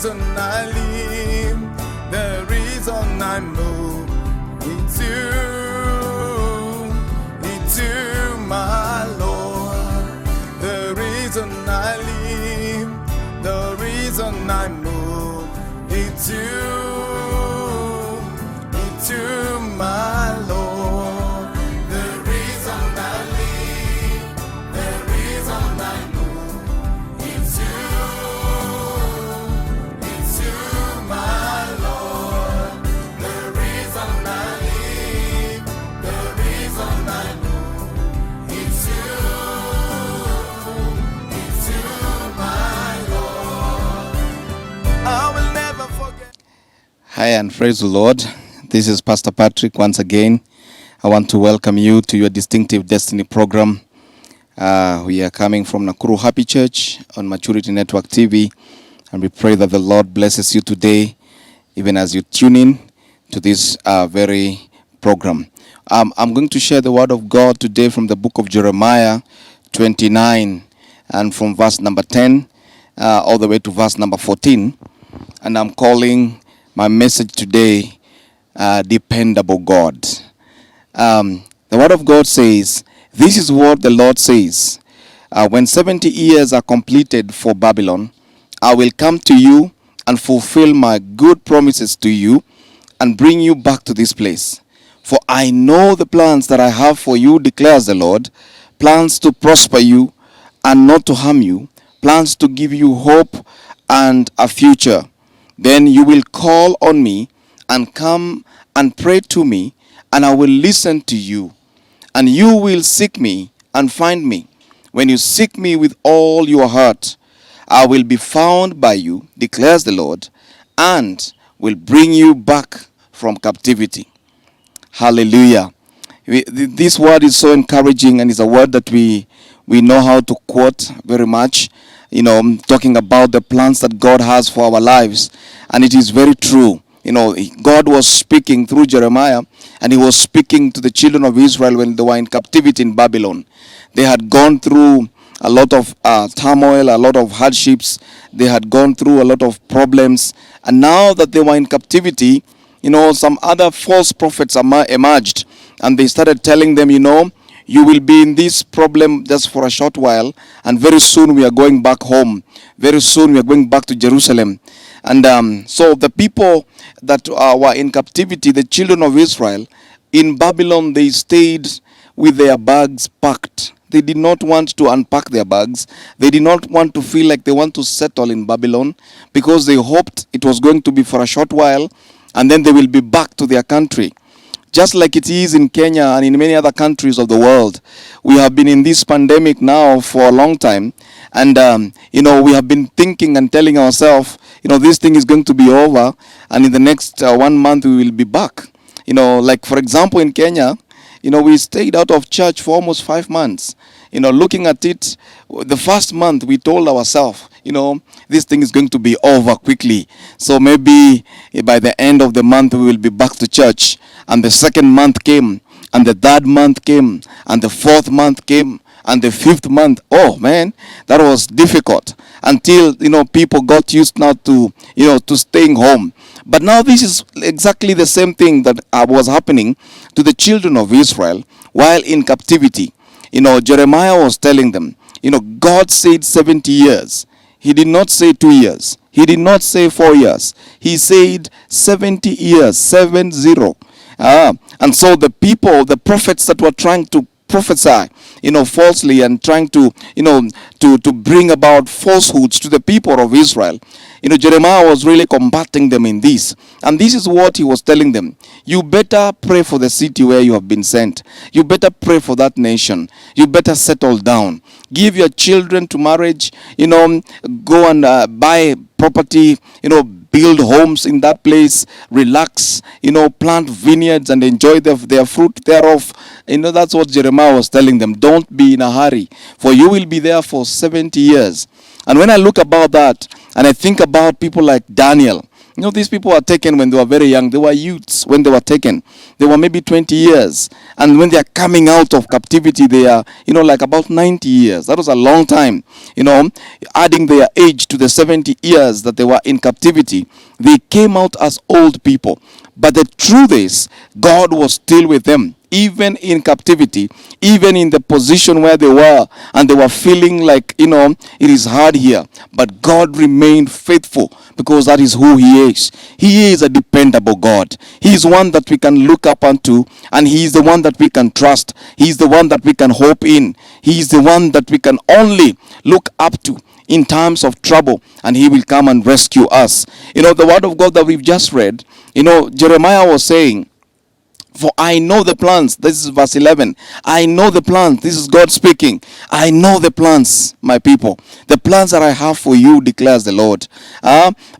reason I live, the reason I move, it's you, my Lord. The reason I live, the reason I move, it's you, my Lord. The reason I live, the reason I move, it's you, my Lord. The reason I live, the reason I move, it's you, my Lord. I will never forget. Hi and praise the Lord. This is Pastor Patrick once again. I want to welcome you to your Distinctive Destiny program. We are coming from Nakuru Happy Church on Maturity Network TV, and we pray that the Lord blesses you today, even as you tune in to this very program. I'm going to share the word of God today from the book of Jeremiah 29 and from verse number 10 all the way to verse number 14. And I'm calling my message today, Dependable God. The word of God says, this is what the Lord says. When 70 years are completed for Babylon, I will come to you and fulfill my good promises to you and bring you back to this place. For I know the plans that I have for you, declares the Lord, plans to prosper you and not to harm you, plans to give you hope and a future. Then you will call on me and come and pray to me, and I will listen to you. And you will seek me and find me. When you seek me with all your heart, I will be found by you, declares the Lord, and will bring you back from captivity. Hallelujah. This word is so encouraging, and it's a word that we know how to quote very much. You know, talking about the plans that God has for our lives. And it is very true. You know, God was speaking through Jeremiah, and he was speaking to the children of Israel when they were in captivity in Babylon. They had gone through a lot of turmoil, a lot of hardships. They had gone through a lot of problems. And now that they were in captivity, you know, some other false prophets emerged. And they started telling them, you know, you will be in this problem just for a short while, and very soon we are going back home. Very soon we are going back to Jerusalem. And so the people that were in captivity, the children of Israel, in Babylon, they stayed with their bags packed. They did not want to unpack their bags. They did not want to feel like they want to settle in Babylon, because they hoped it was going to be for a short while, and then they will be back to their country. Just like it is in Kenya and in many other countries of the world. We have been in this pandemic now for a long time. And, you know, we have been thinking and telling ourselves, you know, this thing is going to be over. And in the next 1 month, we will be back. You know, like, for example, in Kenya, you know, we stayed out of church for almost 5 months. You know, looking at it, the first month we told ourselves, you know, this thing is going to be over quickly. So maybe by the end of the month, we will be back to church. And the second month came, and the third month came, and the fourth month came, and the fifth month. Oh man, that was difficult until, you know, people got used now to, you know, to staying home. But now this is exactly the same thing that was happening to the children of Israel while in captivity. You know, Jeremiah was telling them, you know, God said 70 years. He did not say 2 years. He did not say 4 years. He said 70 years, 70. And so the people, the prophets that were trying to prophesy, you know, falsely and trying to, you know, to bring about falsehoods to the people of Israel, you know, Jeremiah was really combating them in this. And this is what he was telling them. You better pray for the city where you have been sent. You better pray for that nation. You better settle down. Give your children to marriage, you know, go and buy property, you know, build homes in that place, relax, you know, plant vineyards and enjoy their fruit thereof. You know, that's what Jeremiah was telling them. Don't be in a hurry, for you will be there for 70 years. And when I look about that, and I think about people like Daniel, You know, these people were taken when they were very young. They were youths when they were taken. They were maybe 20 years. And when they are coming out of captivity, they are, like about 90 years. That was a long time. Adding their age to the 70 years that they were in captivity, they came out as old people. But the truth is, God was still with them, even in captivity, even in the position where they were, and they were feeling like, it is hard here. But God remained faithful, because that is who He is. He is a dependable God. He is one that we can look up unto, and He is the one that we can trust. He is the one that we can hope in. He is the one that we can only look up to in times of trouble, and He will come and rescue us. The word of God that we've just read, Jeremiah was saying, for I know the plans. This is verse 11. I know the plans. This is God speaking. I know the plans, my people. The plans that I have for you, declares the Lord.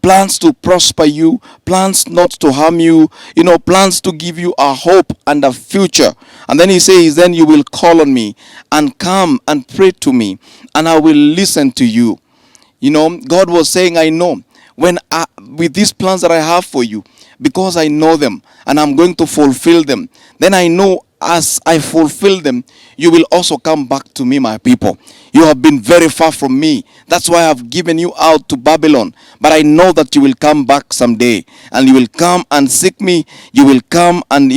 Plans to prosper you. Plans not to harm you. Plans to give you a hope and a future. And then He says, then you will call on me and come and pray to me, and I will listen to you. God was saying, I know. With these plans that I have for you, because I know them and I'm going to fulfill them, then I know as I fulfill them, you will also come back to me, my people. You have been very far from me. That's why I've given you out to Babylon. But I know that you will come back someday, and you will come and seek me. You will come and,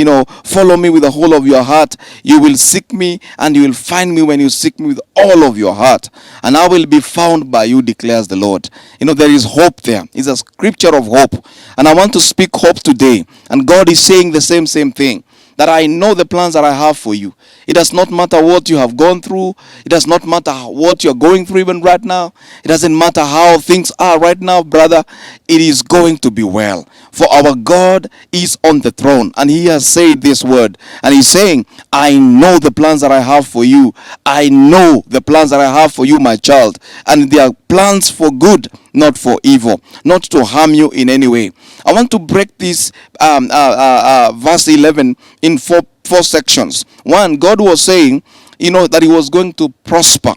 follow me with the whole of your heart. You will seek me, and you will find me when you seek me with all of your heart. And I will be found by you, declares the Lord. There is hope there. It's a scripture of hope. And I want to speak hope today. And God is saying the same thing. That I know the plans that I have for you. It does not matter what you have gone through. It does not matter what you're going through even right now. It doesn't matter how things are right now, brother. It is going to be well. For our God is on the throne, and He has said this word. And He's saying, I know the plans that I have for you. I know the plans that I have for you, my child. And they are plans for good, not for evil, not to harm you in any way. I want to break this verse 11 in four sections. One, God was saying, that He was going to prosper.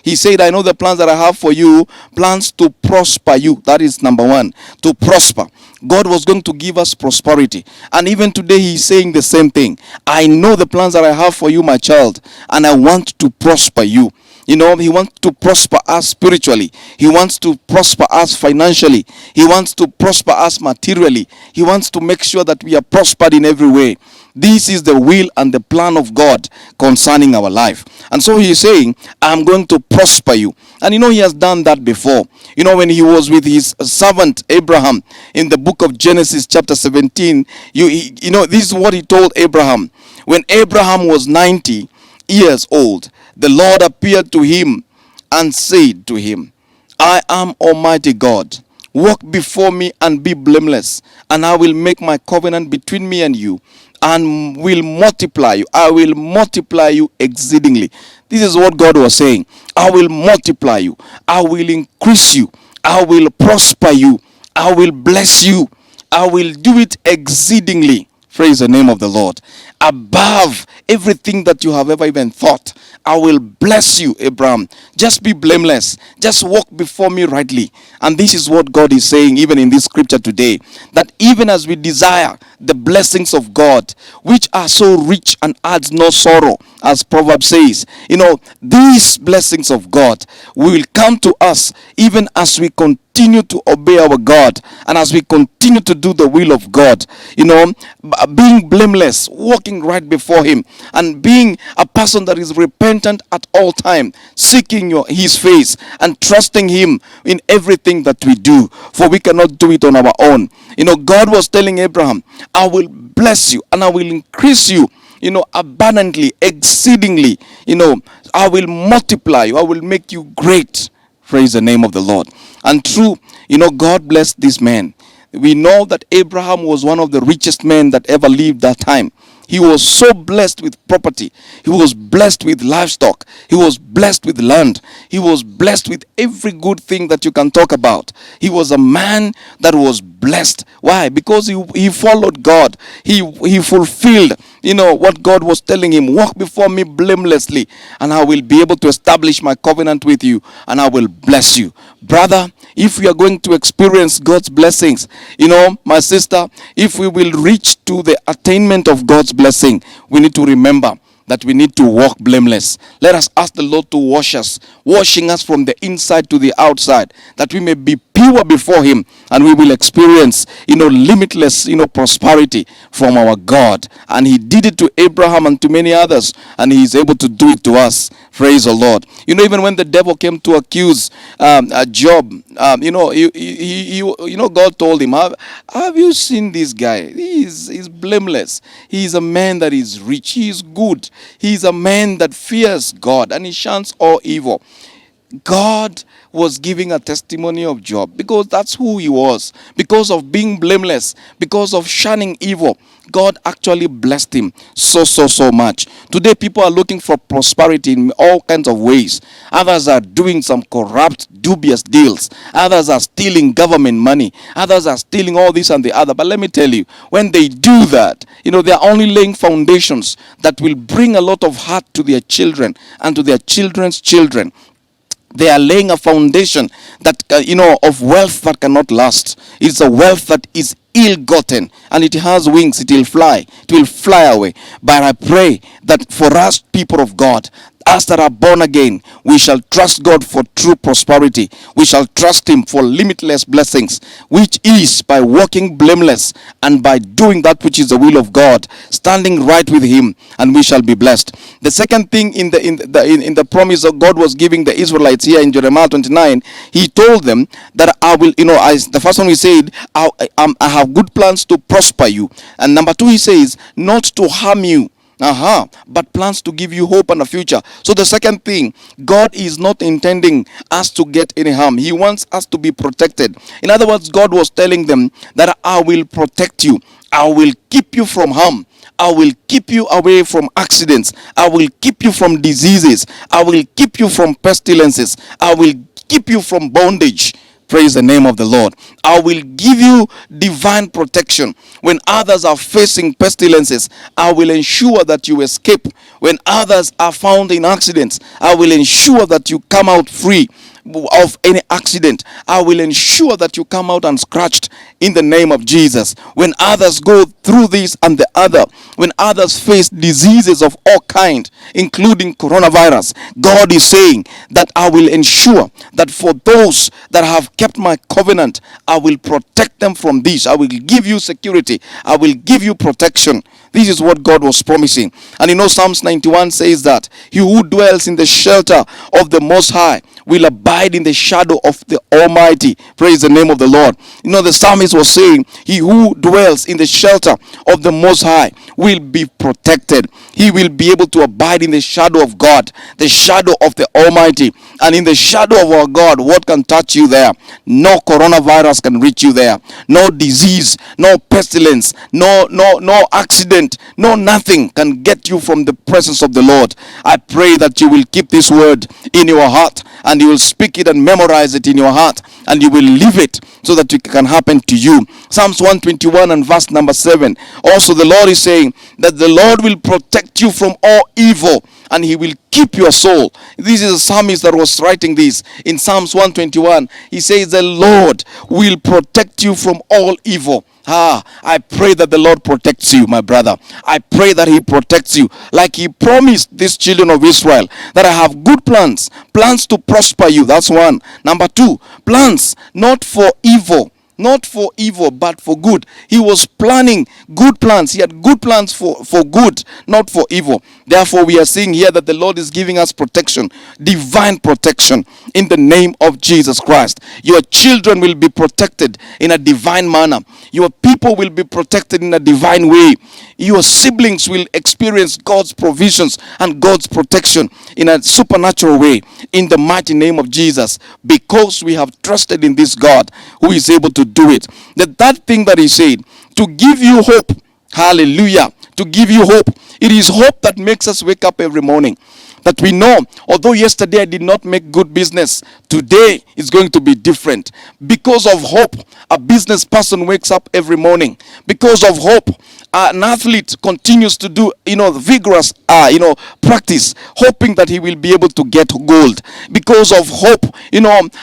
He said, I know the plans that I have for you, plans to prosper you. That is number one, to prosper. God was going to give us prosperity. And even today He's saying the same thing. I know the plans that I have for you, my child, and I want to prosper you. He wants to prosper us spiritually. He wants to prosper us financially. He wants to prosper us materially. He wants to make sure that we are prospered in every way. This is the will and the plan of God concerning our life. And so He is saying, I'm going to prosper you. And He has done that before. When He was with His servant Abraham in the book of Genesis chapter 17, this is what He told Abraham. When Abraham was 90 years old, the Lord appeared to him and said to him, I am Almighty God. Walk before me and be blameless, and I will make my covenant between me and you, and will multiply you. I will multiply you exceedingly. This is what God was saying. I will multiply you. I will increase you. I will prosper you. I will bless you. I will do it exceedingly. Praise the name of the Lord. Above everything that you have ever even thought. I will bless you, Abraham. Just be blameless. Just walk before me rightly. And this is what God is saying even in this scripture today. That even as we desire the blessings of God, which are so rich and adds no sorrow, as Proverbs says, these blessings of God will come to us even as we continue to obey our God, and as we continue to do the will of God, being blameless, walking right before Him, and being a person that is repentant at all time, seeking His face and trusting Him in everything that we do, for we cannot do it on our own. God was telling Abraham, I will bless you and I will increase you, abundantly, exceedingly. I will multiply you. I will make you great. Praise the name of the Lord. And true, God blessed this man. We know that Abraham was one of the richest men that ever lived that time. He was so blessed with property. He was blessed with livestock. He was blessed with land. He was blessed with every good thing that you can talk about. He was a man that was blessed. Why? Because he followed God. He fulfilled what God was telling him. Walk before me blamelessly, and I will be able to establish my covenant with you, and I will bless you. Brother, if we are going to experience God's blessings, my sister, if we will reach to the attainment of God's blessing, we need to remember that we need to walk blameless. Let us ask the Lord to wash us, washing us from the inside to the outside, that we may be pure before him, and we will experience, limitless, prosperity from our God. And he did it to Abraham and to many others, and he is able to do it to us. Praise the Lord. Even when the devil came to accuse Job, God told him, have you seen this guy? He's blameless. He is a man that is rich. He is good. He is a man that fears God, and he shuns all evil. God was giving a testimony of Job because that's who he was. Because of being blameless, because of shunning evil, God actually blessed him so much. Today people are looking for prosperity in all kinds of ways. Others are doing some corrupt, dubious deals. Others are stealing government money. Others are stealing all this and the other. But let me tell you, when they do that, they are only laying foundations that will bring a lot of hurt to their children and to their children's children. They are laying a foundation that, of wealth that cannot last. It's a wealth that is ill-gotten, and it has wings. It will fly. It will fly away. But I pray that for us, people of God, us that are born again, we shall trust God for true prosperity. We shall trust him for limitless blessings, which is by walking blameless and by doing that which is the will of God, standing right with him, and we shall be blessed. The second thing in the promise that God was giving the Israelites here in Jeremiah 29, he told them that I will, the first one he said, I have good plans to prosper you. And number two, he says, not to harm you. But plans to give you hope and a future. So the second thing, God is not intending us to get any harm. He wants us to be protected. In other words, God was telling them that I will protect you. I will keep you from harm. I will keep you away from accidents. I will keep you from diseases. I will keep you from pestilences. I will keep you from bondage. Praise the name of the Lord. I will give you divine protection. When others are facing pestilences, I will ensure that you escape. When others are found in accidents, I will ensure that you come out free of any accident. I will ensure that you come out unscratched in the name of Jesus. When others go through this and the other, when others face diseases of all kind, including coronavirus, God is saying that I will ensure that for those that have kept my covenant, I will protect them from this. I will give you security. I will give you protection. This is what God was promising. And Psalms 91 says that he who dwells in the shelter of the Most High will abide in the shadow of the Almighty. Praise the name of the Lord. The psalmist was saying, he who dwells in the shelter of the Most High will be protected. He will be able to abide in the shadow of God, the shadow of the Almighty. And in the shadow of our God, what can touch you there? No coronavirus can reach you there. No disease, no pestilence, no accident, no nothing can get you from the presence of the Lord. I pray that you will keep this word in your heart, and you will speak it and memorize it in your heart, and you will live it so that it can happen to you. Psalms 121 and verse number 7. Also the Lord is saying that the Lord will protect you from all evil, and he will keep your soul. This is a psalmist that was writing this in Psalms 121. He says the Lord will protect you from all evil. I pray that the Lord protects you, my brother. I pray that he protects you like he promised these children of Israel, that I have good plans to prosper you. That's one. Number two, plans not for evil, but for good. He was planning good plans. He had good plans for good, not for evil. Therefore, we are seeing here that the Lord is giving us protection, divine protection, in the name of Jesus Christ. Your children will be protected in a divine manner. Your people will be protected in a divine way. Your siblings will experience God's provisions and God's protection in a supernatural way, in the mighty name of Jesus, because we have trusted in this God who is able to do it. That thing that he said, to give you hope, hallelujah, to give you hope. It is hope that makes us wake up every morning. that we know, although yesterday I did not make good business, today is going to be different. Because of hope, a business person wakes up every morning. Because of hope, an athlete continues to do, vigorous, practice, hoping that he will be able to get gold. Because of hope,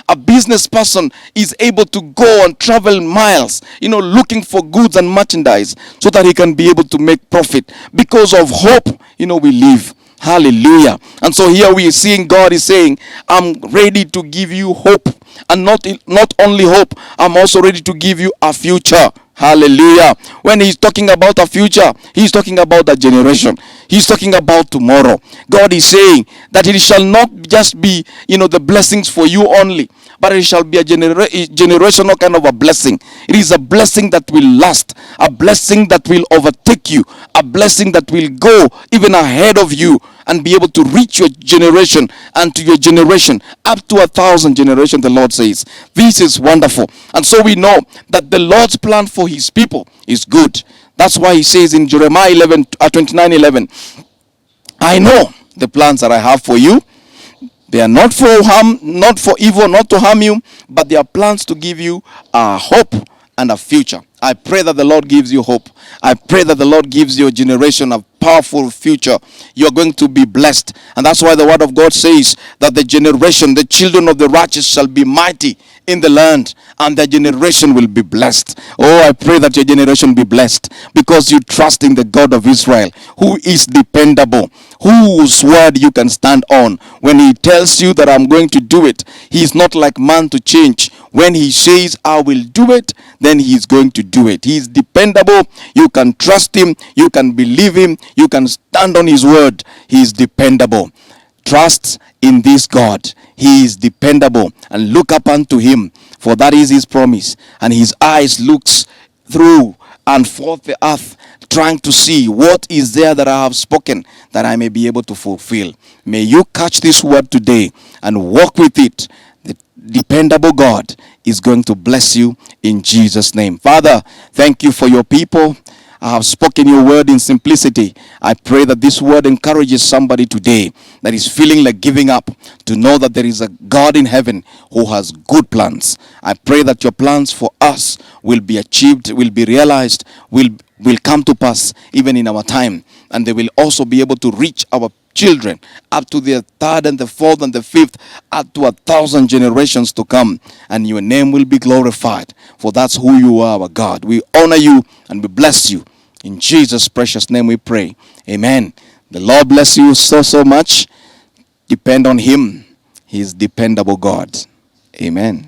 a business person is able to go and travel miles, looking for goods and merchandise so that he can be able to make profit. Because of hope, we live. Hallelujah. And so here we are seeing God is saying, I'm ready to give you hope. And not only hope, I'm also ready to give you a future. Hallelujah. When he's talking about a future, he's talking about a generation. He's talking about tomorrow. God is saying that it shall not just be, the blessings for you only, but it shall be a generational kind of a blessing. It is a blessing that will last, a blessing that will overtake you, a blessing that will go even ahead of you and be able to reach your generation and to your generation up to 1,000 generations, the Lord says. This is wonderful. And so we know that the Lord's plan for his people is good. That's why he says in Jeremiah 29:11, I know the plans that I have for you. They are not for harm, not for evil, not to harm you, but they are plans to give you a hope and a future. I pray that the Lord gives you hope. I pray that the Lord gives your generation a powerful future. You're going to be blessed. And that's why the word of God says that the children of the righteous shall be mighty in the land, and their generation will be blessed. Oh, I pray that your generation be blessed because you trust in the God of Israel, who is dependable, whose word you can stand on. When he tells you that I'm going to do it, he is not like man to change. When he says I will do it, then he is going to do it. He is dependable. You can trust him. You can believe him. You can stand on his word. He is dependable. Trust in this God. He is dependable, and look up unto him, for that is his promise. And his eyes looks through and forth the earth, trying to see what is there that I have spoken, that I may be able to fulfill. May you catch this word today and walk with it. The dependable God is going to bless you in Jesus' name. Father, thank you for your people. I have spoken your word in simplicity. I pray that this word encourages somebody today that is feeling like giving up, to know that there is a God in heaven who has good plans. I pray that your plans for us will be achieved, will be realized, will come to pass even in our time. And they will also be able to reach our children up to the third and the fourth and the fifth, up to 1,000 generations to come. And your name will be glorified, for that's who you are, our God. We honor you and we bless you. In Jesus' precious name we pray. Amen. The Lord bless you so much. Depend on him. He is dependable God. Amen.